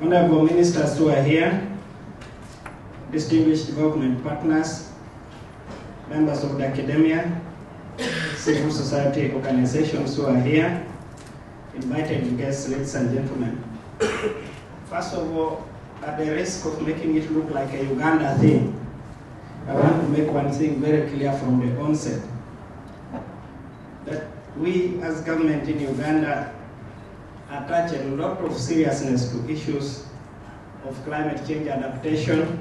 Honorable Ministers who are here, distinguished development partners, members of the academia, civil society organizations who are here, invited guests, ladies and gentlemen. First of all, at the risk of making it look like a Uganda thing, I want to make one thing very clear from the onset, that we as government in Uganda attach a lot of seriousness to issues of climate change adaptation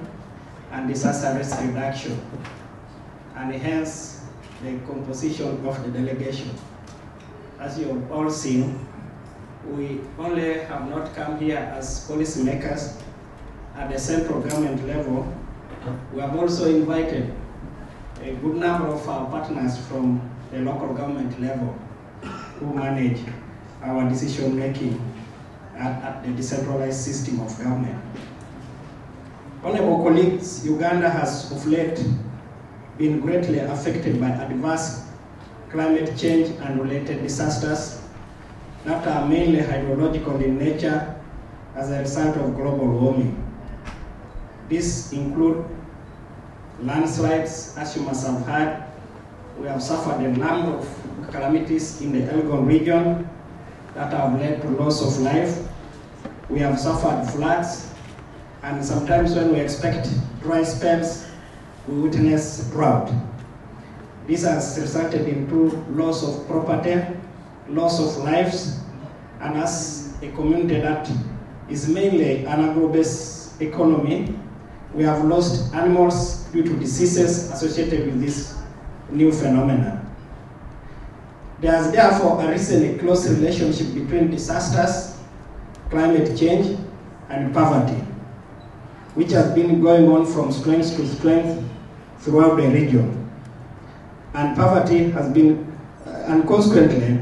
and disaster risk reduction, and hence the composition of the delegation. As you have all seen, we only have not come here as policymakers at the central government level. We have also invited a good number of our partners from the local government level who manage our decision making at the decentralized system of government. Honorable colleagues, Uganda has of late been greatly affected by adverse climate change and related disasters that are mainly hydrological in nature as a result of global warming. These include landslides, as you must have heard. We have suffered a number of calamities in the Elgon region that have led to loss of life. We have suffered floods, and sometimes when we expect dry spells, we witness drought. This has resulted into loss of property, loss of lives, and as a community that is mainly an agro-based economy, we have lost animals due to diseases associated with this new phenomenon. There has therefore arisen a close relationship between disasters, climate change, and poverty, which has been going on from strength to strength throughout the region. And poverty has been, and consequently,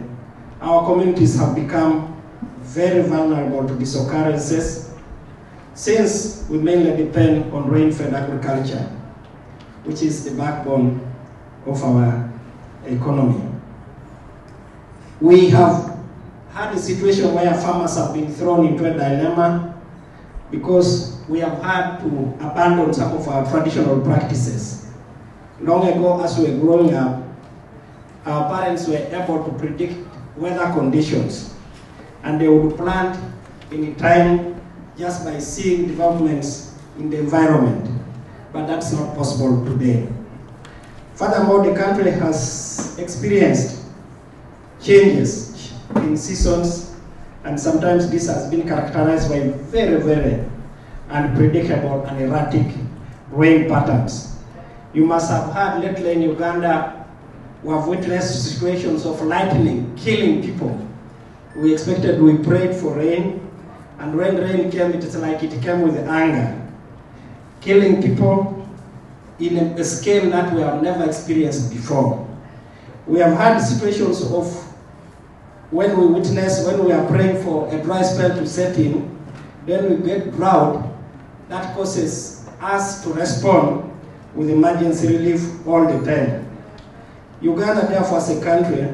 our communities have become very vulnerable to these occurrences, since we mainly depend on rain-fed agriculture, which is the backbone of our economy. We have had a situation where farmers have been thrown into a dilemma because we have had to abandon some of our traditional practices. Long ago, as we were growing up, our parents were able to predict weather conditions, and they would plant in time just by seeing developments in the environment. But that's not possible today. Furthermore, the country has experienced changes in seasons, and sometimes this has been characterized by very, very unpredictable and erratic rain patterns. You must have heard lately in Uganda, we have witnessed situations of lightning killing people. We expected, we prayed for rain, and when rain came, it's like it came with anger, killing people in a scale that we have never experienced before. We have had situations of when we are praying for a dry spell to set in, then we get drought that causes us to respond with emergency relief all the time. Uganda, therefore, as a country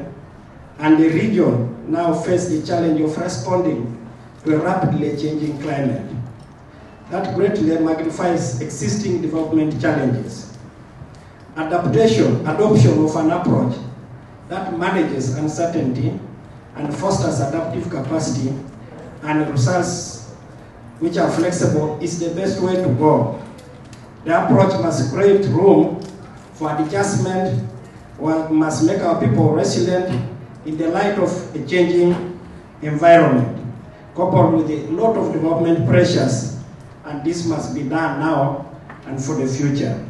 and the region now face the challenge of responding to a rapidly changing climate that greatly magnifies existing development challenges. Adaptation, adoption of an approach that manages uncertainty and fosters adaptive capacity and results which are flexible is the best way to go. The approach must create room for adjustment, must make our people resilient in the light of a changing environment, coupled with a lot of development pressures, and this must be done now and for the future.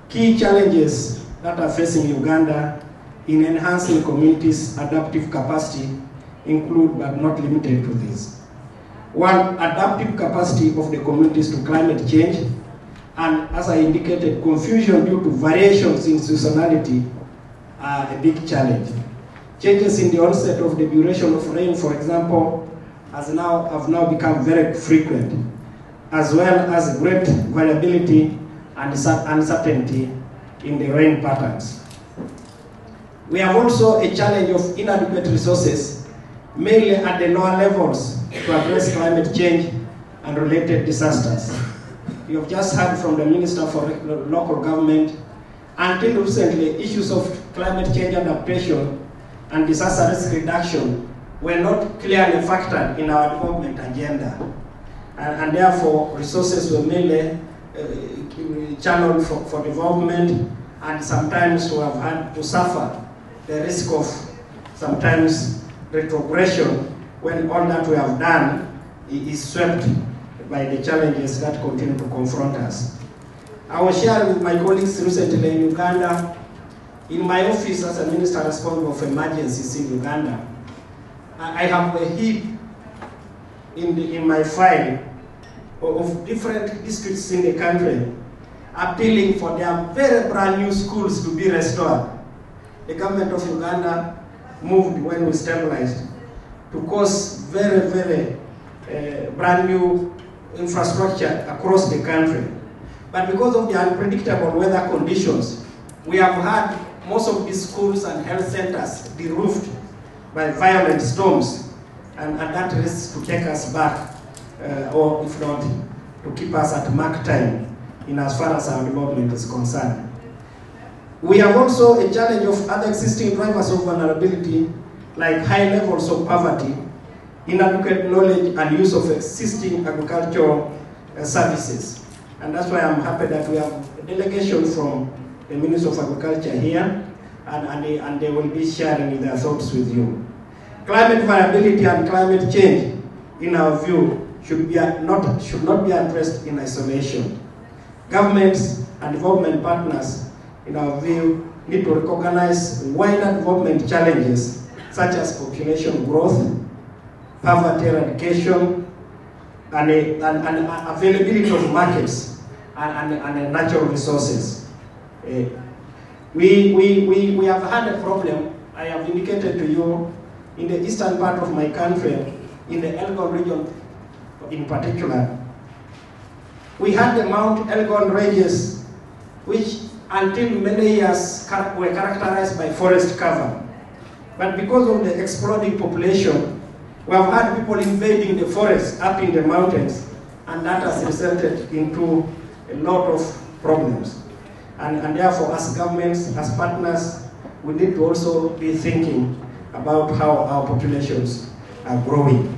Key challenges that are facing Uganda in enhancing communities' adaptive capacity include, but not limited to this. One, adaptive capacity of the communities to climate change, and as I indicated, confusion due to variations in seasonality are a big challenge. Changes in the onset of the duration of rain, for example, have now become very frequent, as well as great variability and uncertainty in the rain patterns. We have also a challenge of inadequate resources, mainly at the lower levels, to address climate change and related disasters. You have just heard from the Minister for Local Government. Until recently, issues of climate change adaptation and disaster risk reduction were not clearly factored in our development agenda. And therefore, resources were mainly channeled for development, and sometimes we have had to suffer the risk of sometimes retrogression when all that we have done is swept by the challenges that continue to confront us. I was sharing with my colleagues recently in Uganda. In my office as a minister responsible for emergencies in Uganda, I have a heap in my file of different districts in the country appealing for their very brand new schools to be restored. The government of Uganda moved when we stabilized to cause very brand new infrastructure across the country. But because of the unpredictable weather conditions, we have had most of these schools and health centers de-roofed by violent storms, and that risks to take us back, or if not, to keep us at mark time in as far as our development is concerned. We have also a challenge of other existing drivers of vulnerability, like high levels of poverty, inadequate knowledge and use of existing agricultural services. And that's why I'm happy that we have a delegation from the Ministry of Agriculture here, and they will be sharing their thoughts with you. Climate variability and climate change, in our view, should not be addressed in isolation. Governments and development partners, in our view, need to recognize wider development challenges such as population growth, poverty eradication, and availability of markets and natural resources. We have had a problem, I have indicated to you, in the eastern part of my country, in the Elgon region in particular. We had the Mount Elgon ranges, which until many years were characterized by forest cover. But because of the exploding population, we have had people invading the forests up in the mountains, and that has resulted into a lot of problems. And therefore, as governments, as partners, we need to also be thinking about how our populations are growing.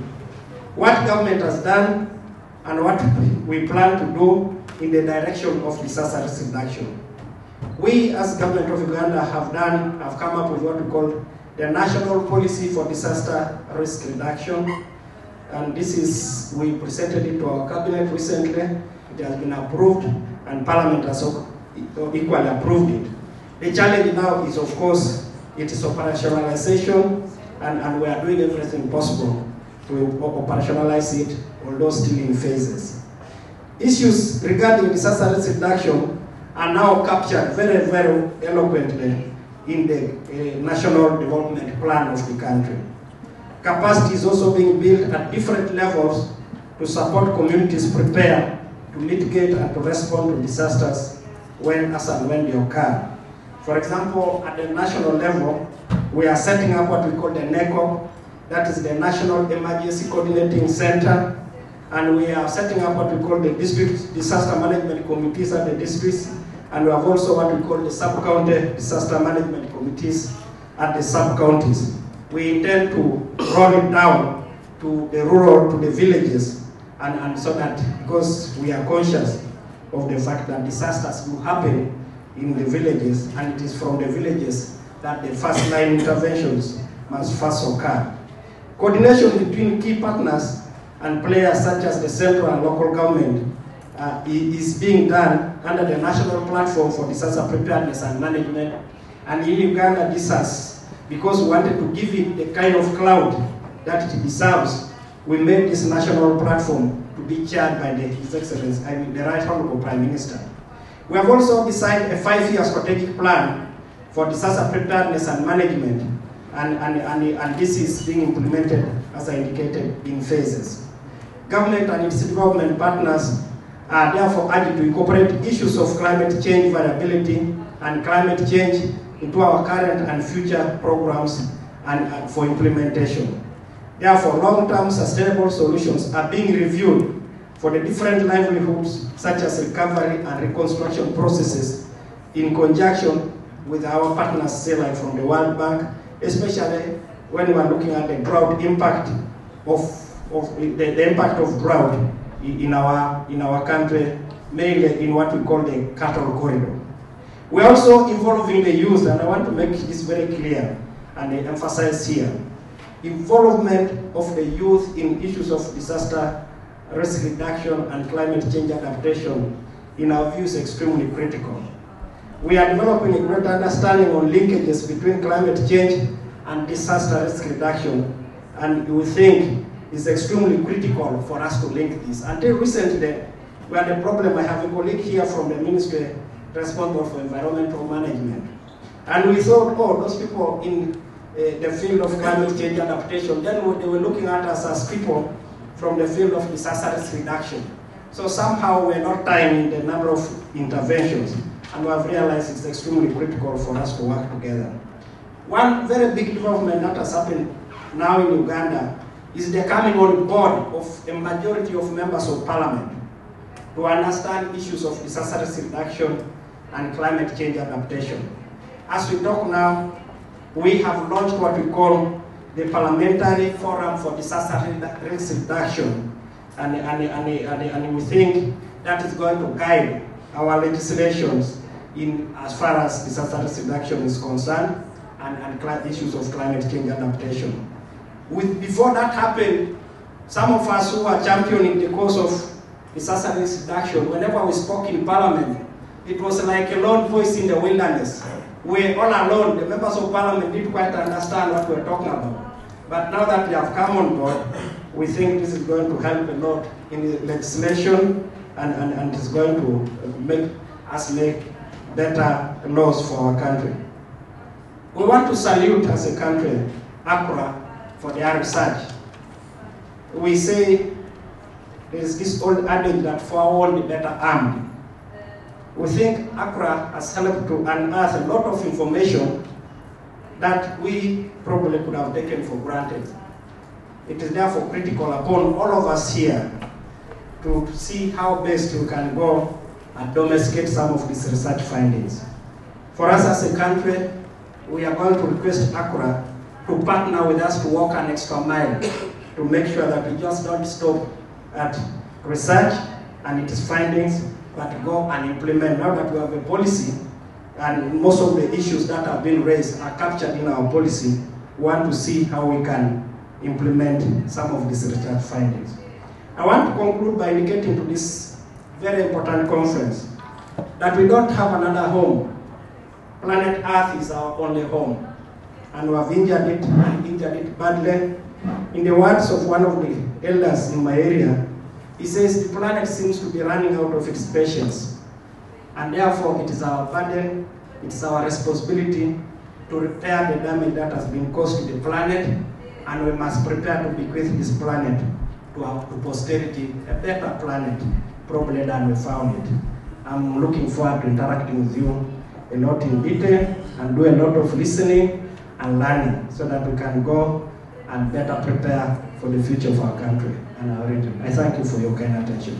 What government has done and what we plan to do in the direction of disaster risk reduction. We, as government of Uganda, have come up with what we call the National Policy for Disaster Risk Reduction. And this is, we presented it to our cabinet recently. It has been approved, and Parliament has equally approved it. The challenge now is, of course, it is operationalization, and we are doing everything possible to operationalize it, although still in phases. Issues regarding disaster risk reduction are now captured very eloquently in the National Development Plan of the country. Capacity is also being built at different levels to support communities prepare to mitigate and to respond to disasters as and when they occur. For example, at the national level, we are setting up what we call the NECO, that is the National Emergency Coordinating Center, and we are setting up what we call the District Disaster Management Committees at the districts, and we have also what we call the Sub-County Disaster Management Committees at the sub-counties. We intend to roll it down to the rural, to the villages, and so that, because we are conscious of the fact that disasters will happen in the villages, and it is from the villages that the first line interventions must first occur. Coordination between key partners and players such as the central and local government is being done under the National Platform for Disaster Preparedness and Management. And in Uganda, this has, because we wanted to give it the kind of clout that it deserves, we made this national platform to be chaired by His Excellency, the Right Honorable Prime Minister. We have also designed a 5-year strategic plan for disaster preparedness and management, and this is being implemented, as I indicated, in phases. Government and its development partners are therefore urged to incorporate issues of climate change variability and climate change into our current and future programs and for implementation. Therefore, long-term sustainable solutions are being reviewed for the different livelihoods, such as recovery and reconstruction processes, in conjunction with our partners, say like from the World Bank, especially when we are looking at the drought impact of the impact of drought in our country, mainly in what we call the cattle corridor. We're also involving the youth, and I want to make this very clear and emphasize here. Involvement of the youth in issues of disaster risk reduction and climate change adaptation, in our view, is extremely critical. We are developing a greater understanding on linkages between climate change and disaster risk reduction, and we think it's extremely critical for us to link this. Until recently, we had a problem. I have a colleague here from the ministry responsible for environmental management, and we thought, oh, those people in the field of climate change adaptation, then they were looking at us as people from the field of disaster risk reduction. So somehow we're not tying the number of interventions, and we have realized it's extremely critical for us to work together. One very big development that has happened now in Uganda is the coming on board of a majority of members of parliament to understand issues of disaster risk reduction and climate change adaptation. As we talk now, we have launched what we call the Parliamentary Forum for Disaster Risk Reduction, and we think that is going to guide our legislations in as far as disaster risk reduction is concerned and issues of climate change adaptation. Before that happened, some of us who are championing the cause of disaster risk reduction, whenever we spoke in Parliament, it was like a lone voice in the wilderness. We're all alone. The members of Parliament didn't quite understand what we're talking about. But now that we have come on board, we think this is going to help a lot in the legislation, and it's going to make us make better laws for our country. We want to salute, as a country, ACCRA for their research. We say there is this old adage that forewarned the better armed. We think ACCRA has helped to unearth a lot of information that we probably could have taken for granted. It is therefore critical upon all of us here to see how best we can go and domesticate some of these research findings. For us as a country, we are going to request ACCRA to partner with us to walk an extra mile to make sure that we just don't stop at research and its findings, but go and implement. Now that we have a policy, and most of the issues that have been raised are captured in our policy, we want to see how we can implement some of these research findings. I want to conclude by indicating to this very important conference that we don't have another home. Planet Earth is our only home, and we have injured it, and injured it badly. In the words of one of the elders in my area, he says the planet seems to be running out of its patience, and therefore it is our burden, it is our responsibility to repair the damage that has been caused to the planet, and we must prepare to bequeath this planet to posterity, a better planet probably than we found it. I'm looking forward to interacting with you a lot in detail and do a lot of listening and learning so that we can go and better prepare for the future of our country and our region. I thank you for your kind attention.